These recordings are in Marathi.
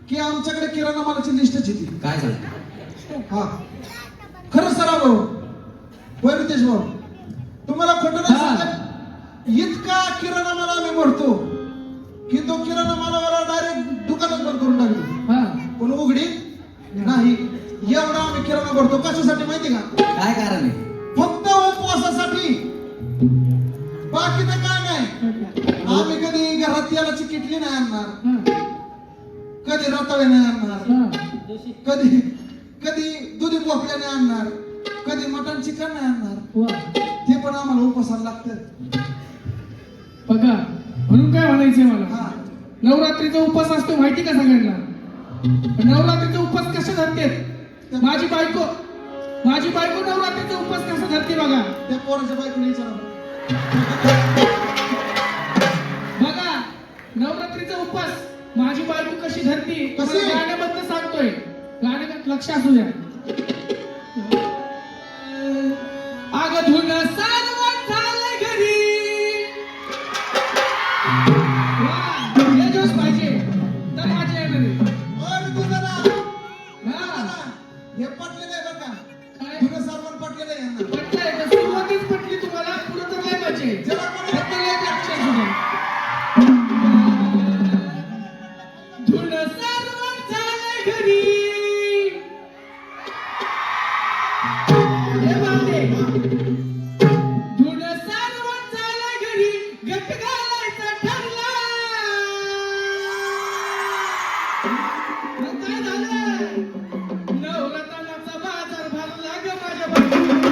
की आमच्याकडे किराणा मालाची लिस्टच येते. काय सांगतो? हा खरं सरा भाऊ, होय रितेश भाऊ, तुम्हाला खोटं नाही सांगत. इतका किराणा माल आम्ही भरतो की तो किराणा मालावाला डायरेक्ट दुकानात बंद करून टाकतो. पण उघडी नाही. एवढा आम्ही किराणा भरतो. कशासाठी माहिती का? काय कारण आहे? फक्त उपवासासाठी, बाकी तर काय नाही. आम्ही कधी घरात तेलाची किटली नाही आणणार, कधी रताळे नाही आणणार, कधी कधी दुधी भोपळ्या नाही आणणार, कधी मटण चिकन नाही आणणार. ते पण आम्हाला उपवासाला लागतं. बघा, म्हणून काय म्हणायचंय मला, नवरात्रीचा उपवास असतो माहिती का सगळ्यांना? नवरात्रीचा उपवास कशा धरतेत? माझी बायको नवरात्रीचा उपवास कसा धरते बघा. त्या पोराच्या बायकोने विचारा. बघा, नवरात्रीचा उपवास माझी बायको कशी धरती, कशी? गाण्याबद्दल सांगतोय. गाण्यात लक्ष असू द्या. आग धुन सारवण झालं घरी. हे जोश पाहिजे तर माझ्या येणारे. हे पटले नाही बरं का? काय? तुला सर्वांना पटले नाही यांना. पटलंय तर सुरुवातीच पटली तुम्हाला, पुढे तर काय पाहिजे? जरा कोणी- फक्त लय लक्ष असू द्या. धुन सारवण झालं घरी. हे बांधे. धुन सारवण झालं घरी, गट घालायचा ठरला. मग काय झालं? नवरत्नाचा बाजार भरला ग माझ्या बायकोने.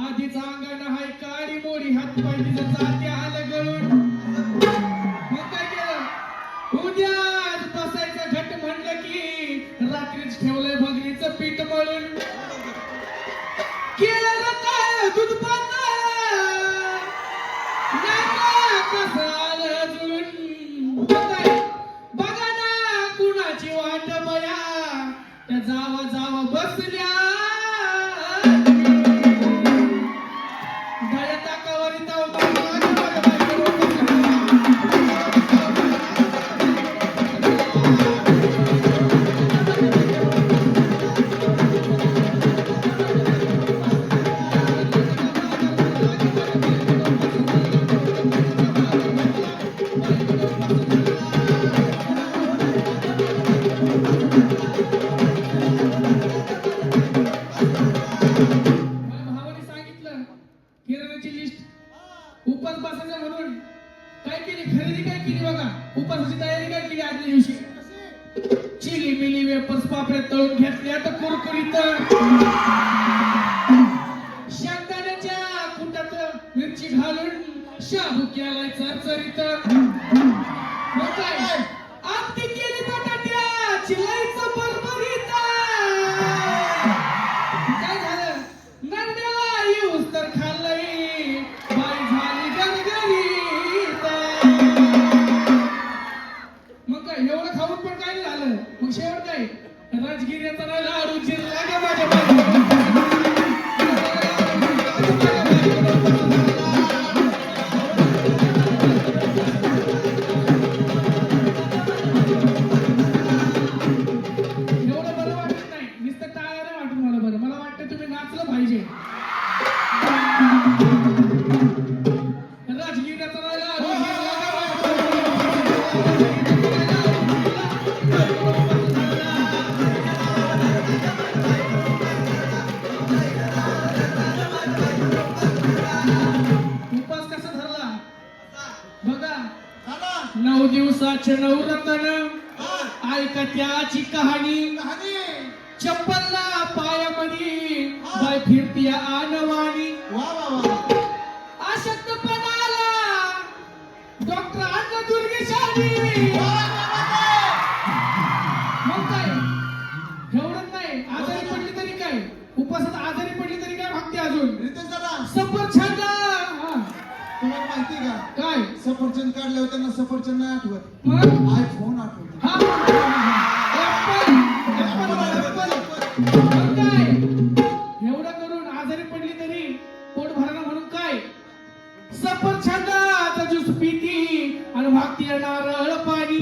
आधीच अंगण हाय काळी मोडी, हात पाय तिचं जाते आलं गळून. मग काय केलं? उद्या आज बसायचं घट म्हणलं की रात्रीच ठेवलंय भगरीचं पीठ मळून. केलं काय दूध पातळ, नाका कसं आलं जुळून. मग काय? बघा ना कुणाची वाट बया, त्या जावा जावा बसल्या. भावाने सांगितलं किराणाची लिस्ट. उपास बसायचं म्हणून काय केली, खरेदी काय केली बघा. उपासाची तयारी काय केली आदल्या दिवशी. चिली मिली वेपर्स पापड्या तळून घेतल्या तर कुरकुरीत. शेंगदाण्याच्या कुटात मिरची घालून शाबू केलाय चरचरीत. मग काय? आमटी केली बटाट्याची लईच बरबरीत. काय झालं? नंद्याला येऊस तर खाल्लंय, बाई झाली गरगरीत. मग काय एवढं खाऊन पण काय झालं? मग शेवट काय? राजगिऱ्याचा लाडू जिरला ग माझ्या बायकोने. एवढं बरं वाटत नाही, नुसतं टाळ्या नाही वाटत मला बरं. मला वाटतं तुम्ही नाचलं पाहिजे. राजगिऱ्याचा लाडू जिरला ग उपास कसा धरला बघा. 9 दिवसाचे नवरत्न, ऐका त्याची कहाणी. चप्पलला पायामध्ये बाय फिरती आणवाणी. अशक्तपणाला डॉक्टर अन्न दुर्गेशानी. उपासात आजारी पडली तरी काय भागते अजून रितेश दादा सफरचंद हा. तुम्हाला माहिती का काय सफरचंद काढल्यावर त्यांना सफरचंद नाही आठवत मग आयफोन आठवत हा ऍपल मग काय एवढं करून आजारी पडली तरी पोट भरणं म्हणून काय सफरचंदाचा ज्यूस पिती आणि भागती नारळ पाणी